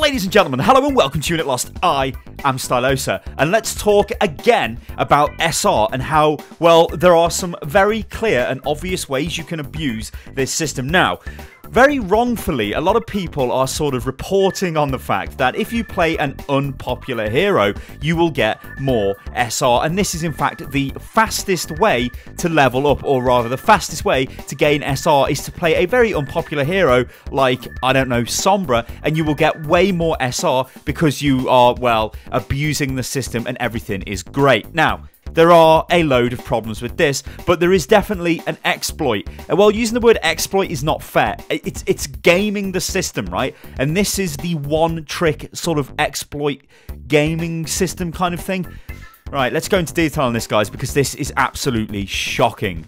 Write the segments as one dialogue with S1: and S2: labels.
S1: Ladies and gentlemen, hello and welcome to Unit Lost. I am Stylosa, and let's talk again about SR and how, well, there are some very clear and obvious ways you can abuse this system. Now, very wrongfully, a lot of people are sort of reporting on the fact that if you play an unpopular hero, you will get more SR, and this is in fact the fastest way to level up, or rather the fastest way to gain SR is to play a very unpopular hero like, I don't know, Sombra, and you will get way more SR because you are, well, abusing the system and everything is great. Now, there are a load of problems with this, but there is definitely an exploit. Well, using the word exploit is not fair. It's gaming the system, right? And this is the one-trick sort of exploit gaming system kind of thing. Right, let's go into detail on this, guys, because this is absolutely shocking.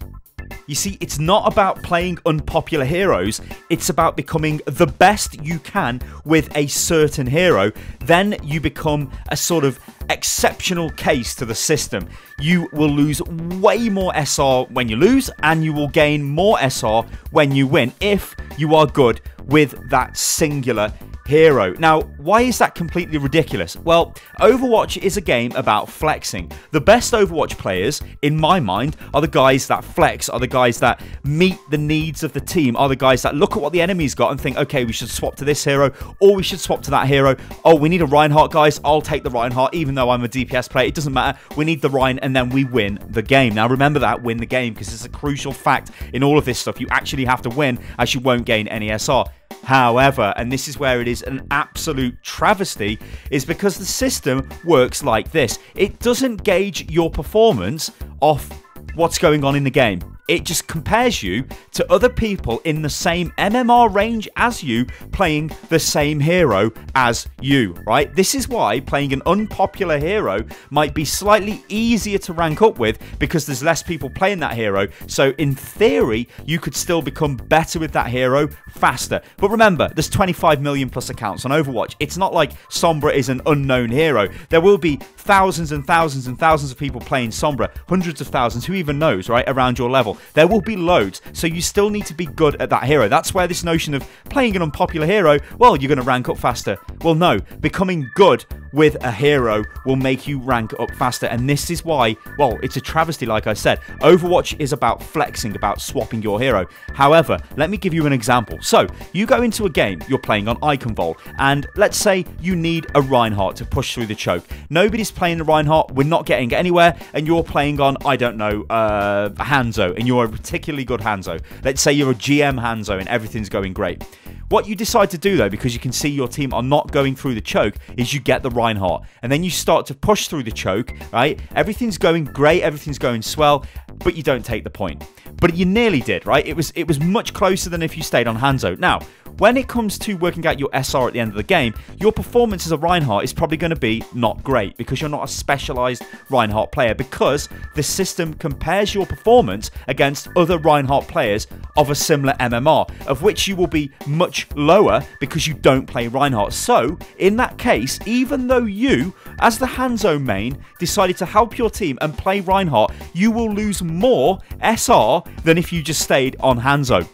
S1: You see, it's not about playing unpopular heroes, it's about becoming the best you can with a certain hero. Then you become a sort of exceptional case to the system. You will lose way more SR when you lose, and you will gain more SR when you win, if you are good with that singular hero. Now, why is that completely ridiculous? Well, Overwatch is a game about flexing. The best Overwatch players, in my mind, are the guys that flex, are the guys that meet the needs of the team, are the guys that look at what the enemy's got and think, okay, we should swap to this hero, or we should swap to that hero. Oh, we need a Reinhardt, guys. I'll take the Reinhardt, even though I'm a DPS player. It doesn't matter. We need the Rein, and then we win the game. Now, remember that, win the game, because it's a crucial fact in all of this stuff. You actually have to win, as you won't gain any SR. However, and this is where it is an absolute travesty, is because the system works like this. It doesn't gauge your performance off what's going on in the game. It just compares you to other people in the same MMR range as you, playing the same hero as you, right? This is why playing an unpopular hero might be slightly easier to rank up with, because there's less people playing that hero. So in theory, you could still become better with that hero faster. But remember, there's 25 million plus accounts on Overwatch. It's not like Sombra is an unknown hero. There will be thousands and thousands and thousands of people playing Sombra, hundreds of thousands, who even knows, right, around your level. There will be loads, so you still need to be good at that hero. That's where this notion of playing an unpopular hero, well, you're going to rank up faster. Well, no, becoming good with a hero will make you rank up faster, and this is why, well, it's a travesty, like I said. Overwatch is about flexing, about swapping your hero. However, let me give you an example. So, you go into a game, you're playing on Iconvol, and let's say you need a Reinhardt to push through the choke. Nobody's playing the Reinhardt, we're not getting anywhere, and you're playing on, I don't know, Hanzo, and you're a particularly good Hanzo. Let's say you're a GM Hanzo and everything's going great. What you decide to do, though, because you can see your team are not going through the choke, is you get the Reinhardt. And then you start to push through the choke, right? Everything's going great, everything's going swell, but you don't take the point. But you nearly did, right? It was much closer than if you stayed on Hanzo. Now, when it comes to working out your SR at the end of the game, your performance as a Reinhardt is probably going to be not great, because you're not a specialized Reinhardt player, because the system compares your performance against other Reinhardt players of a similar MMR, of which you will be much lower because you don't play Reinhardt. So, in that case, even though you, as the Hanzo main, decided to help your team and play Reinhardt, you will lose more SR than if you just stayed on Hanzo.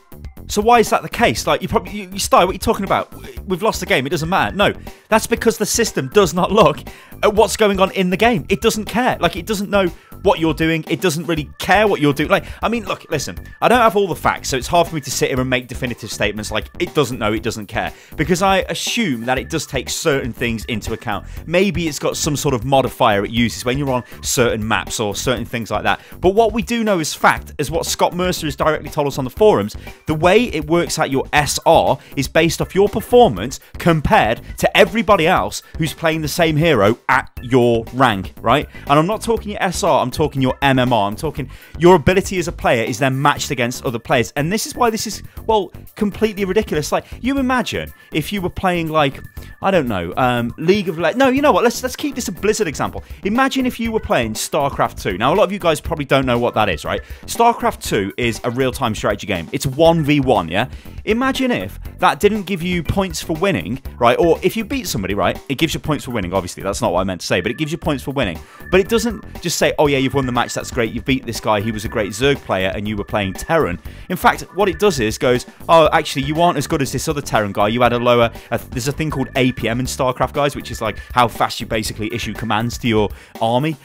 S1: So why is that the case? Like, you start, what are you talking about? We've lost the game, it doesn't matter. No, that's because the system does not look at what's going on in the game. It doesn't care. Like, it doesn't know what you're doing. It doesn't really care what you're doing. Like, I mean, look, listen, I don't have all the facts, so it's hard for me to sit here and make definitive statements like it doesn't know, it doesn't care, because I assume that it does take certain things into account. Maybe it's got some sort of modifier it uses when you're on certain maps or certain things like that. But what we do know as fact is what Scott Mercer has directly told us on the forums. The way it works out your SR is based off your performance compared to everybody else who's playing the same hero at your rank, right? And I'm not talking your SR, I'm talking your MMR. I'm talking your ability as a player is then matched against other players. And this is why this is, well, completely ridiculous. Like, you imagine if you were playing, like, I don't know, League of Legends. No, you know what? Let's keep this a Blizzard example. Imagine if you were playing StarCraft 2. Now, a lot of you guys probably don't know what that is, right? StarCraft 2 is a real-time strategy game. It's 1v1, yeah? Imagine if that didn't give you points for winning, right? Or if you beat somebody, right? It gives you points for winning, obviously. That's not what I meant to say, but it gives you points for winning. But it doesn't just say, oh yeah, you've won the match, that's great, you beat this guy, he was a great Zerg player, and you were playing Terran. In fact, what it does is goes, oh, actually, you aren't as good as this other Terran guy, you had a lower, there's a thing called APM in StarCraft, guys, which is like how fast you basically issue commands to your army.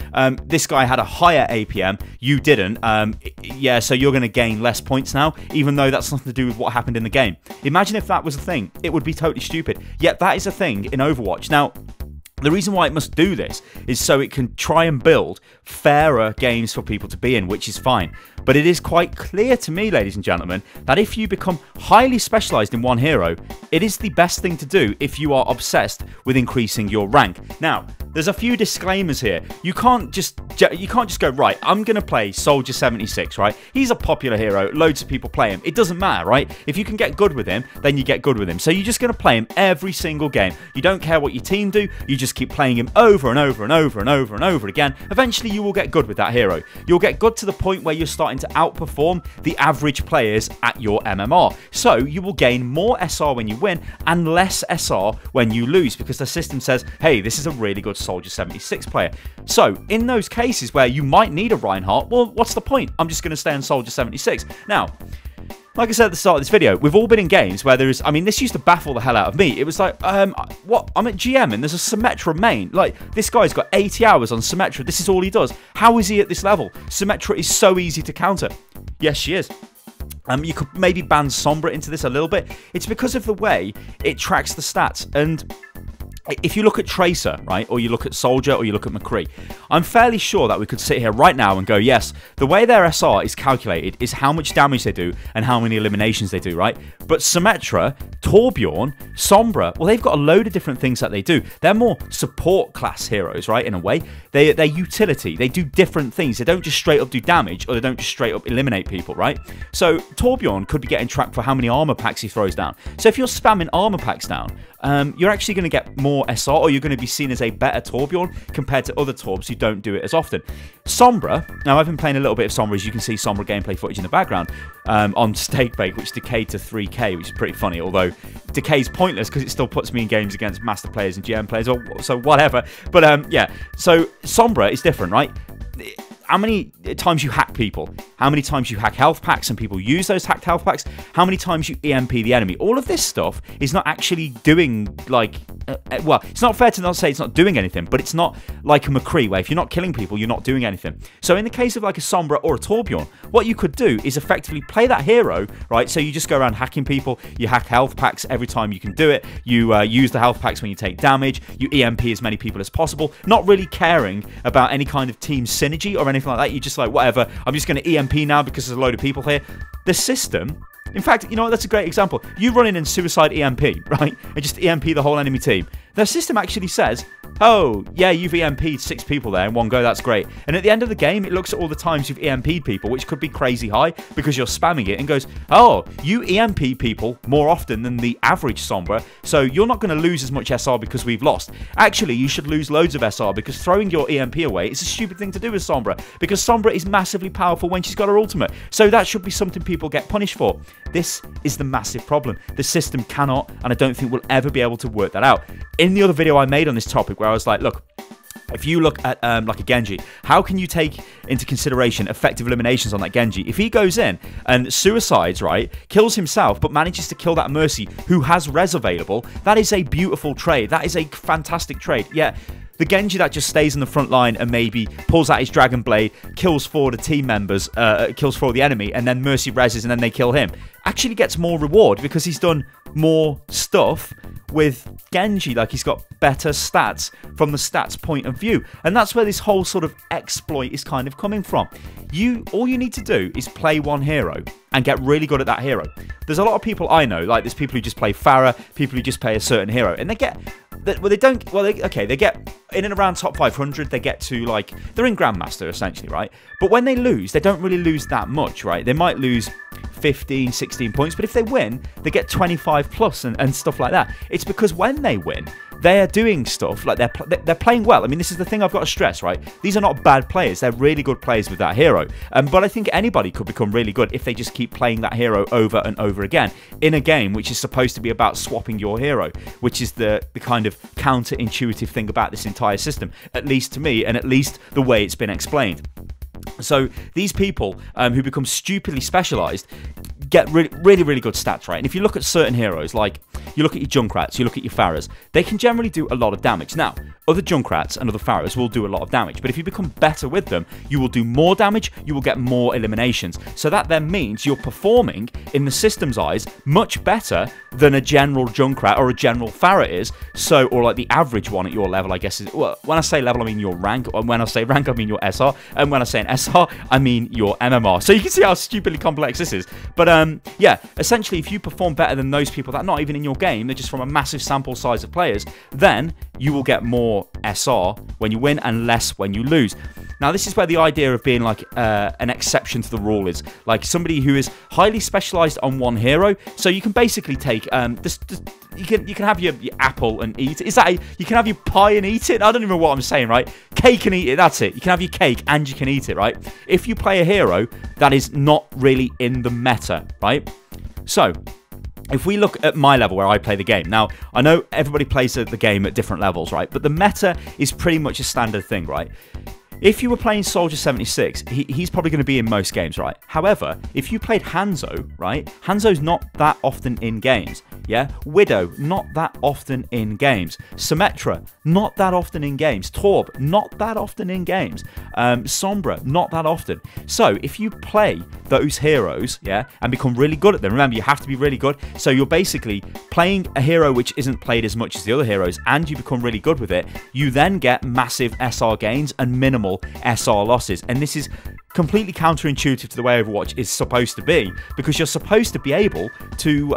S1: This guy had a higher APM, you didn't, yeah, so you're going to gain less points now, even though that's nothing to do with what happened in the game. Imagine if that was a thing. It would be totally stupid. Yet that is a thing in Overwatch. Now, the reason why it must do this is so it can try and build fairer games for people to be in, which is fine. But it is quite clear to me, ladies and gentlemen, that if you become highly specialized in one hero, it is the best thing to do if you are obsessed with increasing your rank. Now, there's a few disclaimers here. You can't just go, right, I'm going to play Soldier 76, right? He's a popular hero. Loads of people play him. It doesn't matter, right? If you can get good with him, then you get good with him. So you're just going to play him every single game. You don't care what your team do. You just keep playing him over and over and over and over and over again. Eventually, you will get good with that hero. You'll get good to the point where you're starting to outperform the average players at your MMR. So you will gain more SR when you win and less SR when you lose, because the system says, hey, this is a really good Soldier 76 player. So in those cases where you might need a Reinhardt, well, what's the point? I'm just going to stay on Soldier 76. Now, like I said at the start of this video, we've all been in games where there is, I mean, this used to baffle the hell out of me. It was like, what? I'm at GM and there's a Symmetra main. Like, this guy's got 80 hours on Symmetra. This is all he does. How is he at this level? Symmetra is so easy to counter. Yes, she is. You could maybe ban Sombra into this a little bit. It's because of the way it tracks the stats. And if you look at Tracer, right, or you look at Soldier, or you look at McCree, I'm fairly sure that we could sit here right now and go, yes, the way their SR is calculated is how much damage they do and how many eliminations they do, right? But Symmetra, Torbjorn, Sombra, well, they've got a load of different things that they do. They're more support class heroes, right, in a way. They're utility. They do different things. They don't just straight up do damage, or they don't just straight up eliminate people, right? So Torbjorn could be getting tracked for how many armor packs he throws down. So if you're spamming armor packs down, you're actually going to get more SR, or you're going to be seen as a better Torbjorn compared to other Torbs who don't do it as often. Sombra, now I've been playing a little bit of Sombra, as you can see Sombra gameplay footage in the background, on Steakbake, which decayed to 3k, which is pretty funny, although decay's pointless because it still puts me in games against master players and GM players, or so whatever. But yeah, so Sombra is different, right? How many times you hack people, how many times you hack health packs and people use those hacked health packs, how many times you EMP the enemy. All of this stuff is not actually doing, like, well, it's not fair to not say it's not doing anything, but it's not like a McCree, where if you're not killing people, you're not doing anything. So in the case of like a Sombra or a Torbjorn, what you could do is effectively play that hero, right? So you just go around hacking people, you hack health packs every time you can do it, you use the health packs when you take damage, you EMP as many people as possible, not really caring about any kind of team synergy or anything like that. You're just like, whatever, I'm just going to EMP now because there's a load of people here. The system, in fact, you know what, that's a great example. You run in and suicide EMP, right? And just EMP the whole enemy team. The system actually says, oh, yeah, you've EMP'd 6 people there in one go, that's great. And at the end of the game, it looks at all the times you've EMP'd people, which could be crazy high because you're spamming it, and goes, oh, you EMP people more often than the average Sombra, so you're not going to lose as much SR because we've lost. Actually, you should lose loads of SR because throwing your EMP away is a stupid thing to do with Sombra, because Sombra is massively powerful when she's got her ultimate, so that should be something people get punished for. This is the massive problem. The system cannot, and I don't think we'll ever be able to work that out. In the other video I made on this topic, where I was like, look, if you look at like a Genji, how can you take into consideration effective eliminations on that Genji? If he goes in and suicides, right, kills himself, but manages to kill that Mercy who has res available, that is a beautiful trade. That is a fantastic trade. Yeah. The Genji that just stays in the front line and maybe pulls out his Dragon Blade, kills 4 of the team members, kills 4 of the enemy, and then Mercy reses and then they kill him, actually gets more reward because he's done more stuff with Genji. Like, he's got better stats from the stats point of view. And that's where this whole sort of exploit is kind of coming from. All you need to do is play one hero and get really good at that hero. There's a lot of people I know, like there's people who just play Pharah, people who just play a certain hero, and they get, well, they don't, well, they get in and around top 500, they get to, like, they're in Grandmaster essentially, right? But when they lose, they don't really lose that much, right? They might lose 15, 16 points, but if they win, they get 25 plus and stuff like that. It's because when they win, they are doing stuff, like they're playing well. I mean, this is the thing I've got to stress, right? These are not bad players. They're really good players with that hero. But I think anybody could become really good if they just keep playing that hero over and over again in a game which is supposed to be about swapping your hero, which is the kind of counterintuitive thing about this entire system, at least to me, and at least the way it's been explained. So these people who become stupidly specialized get really good stats, right? And if you look at certain heroes, like you look at your Junkrats, you look at your Pharahs, they can generally do a lot of damage. Now, other Junkrats and other Pharahs will do a lot of damage, but if you become better with them, you will do more damage, you will get more eliminations. So that then means you're performing, in the system's eyes, much better than a general Junkrat or a general Pharah is. So, or like the average one at your level, I guess is, well, when I say level, I mean your rank, and when I say rank, I mean your SR, and when I say an SR, I mean your MMR. So you can see how stupidly complex this is. But yeah, essentially, if you perform better than those people that are not even in your game, they're just from a massive sample size of players, then you will get more SR when you win and less when you lose. Now, this is where the idea of being like an exception to the rule is, like somebody who is highly specialized on one hero. So you can basically take you can have your apple and eat it. Is that you can have your pie and eat it? I don't even know what I'm saying, right? Cake and eat it. That's it. You can have your cake and you can eat it, right? If you play a hero that is not really in the meta, right? So if we look at my level where I play the game, now I know everybody plays the game at different levels, right? But the meta is pretty much a standard thing, right? If you were playing Soldier 76, he's probably going to be in most games, right? However, if you played Hanzo, right? Hanzo's not that often in games, yeah? Widow, not that often in games. Symmetra, not that often in games. Torb, not that often in games. Sombra, not that often. So, if you play those heroes, yeah, and become really good at them, remember, you have to be really good. So, you're basically playing a hero which isn't played as much as the other heroes, and you become really good with it, you then get massive SR gains and minimal SR losses. And this is completely counterintuitive to the way Overwatch is supposed to be, because you're supposed to be able to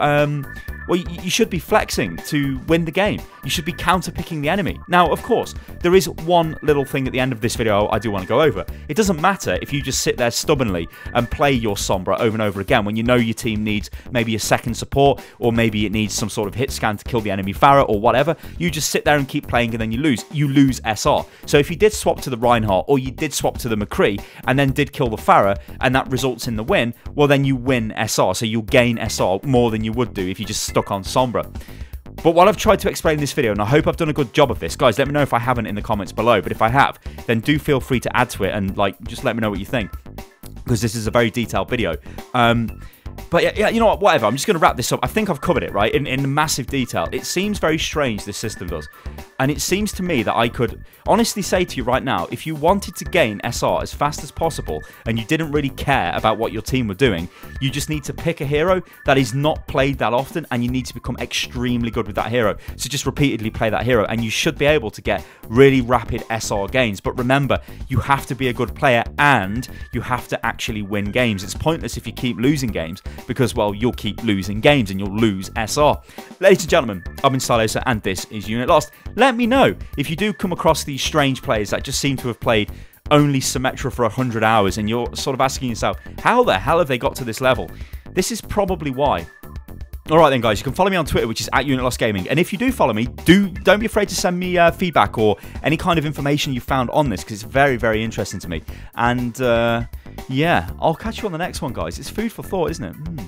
S1: well, you should be flexing to win the game. You should be counter-picking the enemy. Now, of course, there is one little thing at the end of this video I do want to go over. It doesn't matter if you just sit there stubbornly and play your Sombra over and over again when you know your team needs maybe a second support, or maybe it needs some sort of hit scan to kill the enemy Pharah or whatever. You just sit there and keep playing and then you lose. You lose SR. So if you did swap to the Reinhardt or you did swap to the McCree and then did kill the Pharah and that results in the win, well then you win SR. So you'll gain SR more than you would do if you just stuck on Sombra. But what I've tried to explain in this video, and I hope I've done a good job of this, guys, let me know if I haven't in the comments below, but if I have, then do feel free to add to it and like just let me know what you think, because this is a very detailed video. But yeah, you know what, whatever, I'm just going to wrap this up. I think I've covered it, right, in massive detail. It seems very strange, this system does. And it seems to me that I could honestly say to you right now, if you wanted to gain SR as fast as possible and you didn't really care about what your team were doing, you just need to pick a hero that is not played that often and you need to become extremely good with that hero. So just repeatedly play that hero and you should be able to get really rapid SR gains. But remember, you have to be a good player and you have to actually win games. It's pointless if you keep losing games because, well, you'll keep losing games and you'll lose SR. Ladies and gentlemen, I've been Stylosa and this is Unit Lost. Let me know if you do come across these strange players that just seem to have played only Symmetra for 100 hours and you're sort of asking yourself, how the hell have they got to this level? This is probably why. Alright then, guys, you can follow me on Twitter, which is @UnitLostGaming. And if you do follow me, don't be afraid to send me feedback or any kind of information you found on this, because it's very, very interesting to me. And yeah, I'll catch you on the next one, guys. It's food for thought, isn't it?